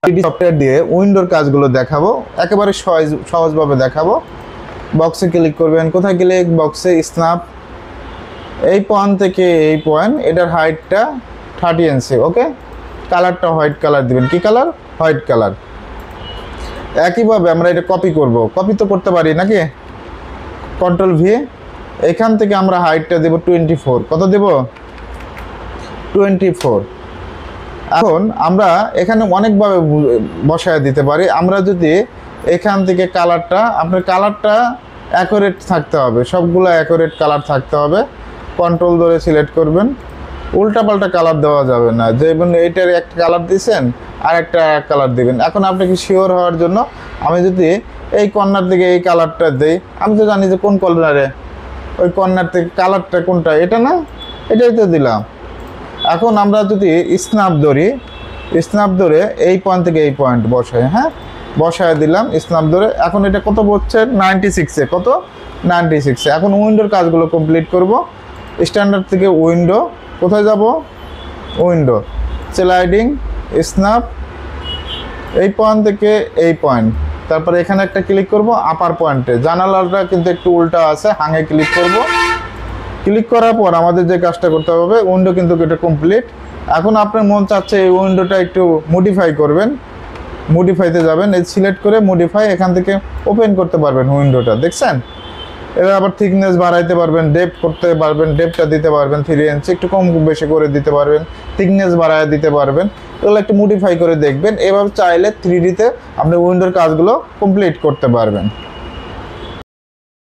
Software দিয়ে উইন্ডোর কাজগুলো দেখাবো, একেবারে সহজভাবে দেখাবো। বক্সে ক্লিক করবেন, কোথায় ক্লিক, বক্সে স্ন্যাপ, এই পয়েন্ট থেকে এই পয়েন্ট, এটার হাইটটা 30 ইঞ্চি। ওকে, কালারটা হোয়াইট কালার দিবেন। কি কালার? White colour. একইভাবে আমরা এটা কপি করব, কপি তো করতে পারি নাকি, কন্ট্রোল ভি, এখান থেকে আমরা হাইটটা দেব 24। কত দেব? 24। এখন আমরা এখানে অনেকভাবে বসায় দিতে পারি। আমরা যদি এখান থেকে কালারটা, আপনার কালারটা অ্যাকুরেট থাকতে হবে, সবগুলো অ্যাকুরেট কালার থাকতে হবে। কন্ট্রোল ধরে সিলেক্ট করবেন, উল্টাপাল্টা কালার দেওয়া যাবে না। যেমন এইটার একটা কালার দিয়েছেন আর একটা কালার দিবেন। এখন আপনাকে শিওর হওয়ার জন্য আমি যদি এই কর্নার থেকে এই কালারটা দেই, আমি তো জানি যে কোন কর্নারে, ওই কর্নার থেকে কালারটা কোনটা, এটা না, এটাই তো দিলাম। এখন আমরা যদি স্ন্যাপ ধরি, স্ন্যাপ ধরে এই পয়েন্ট থেকে এই পয়েন্ট বসাই, হ্যাঁ বসায় দিলাম স্ন্যাপ ধরে। এখন এটা কত বলছে? 96-এ। কত? 96-এ। এখন উইন্ডোর কাজগুলো কমপ্লিট করব। স্ট্যান্ডার্ড থেকে উইন্ডো, কোথায় যাব? উইন্ডো, স্লাইডিং, স্ন্যাপ, এই পয়েন্ট থেকে এই পয়েন্ট, তারপরে এখানে একটা ক্লিক করব আপার পয়েন্টে। জানালাটা কিন্তু একটু উল্টা আছে, হাঙে ক্লিক করব। ক্লিক করার পর আমাদের যে কাজটা করতে হবে, উইন্ডো কিন্তু এটা কমপ্লিট। এখন আপনার মন চাচ্ছে এই উইন্ডোটা একটু মডিফাই করবেন, মডিফাইতে যাবেন, এই সিলেক্ট করে মডিফাই, এখান থেকে ওপেন করতে পারবেন উইন্ডোটা। দেখছেন? এবার আবার থিকনেস বাড়াইতে পারবেন, ডেপথ করতে পারবেন, ডেপথটা দিতে পারবেন 3 ইঞ্চি, একটু কম বেশি করে দিতে পারবেন, থিকনেস বাড়ায় দিতে পারবেন। এগুলো একটু মডিফাই করে দেখবেন। এভাবে চাইলে 3Dতে আপনি উইন্ডোর কাজগুলো কমপ্লিট করতে পারবেন।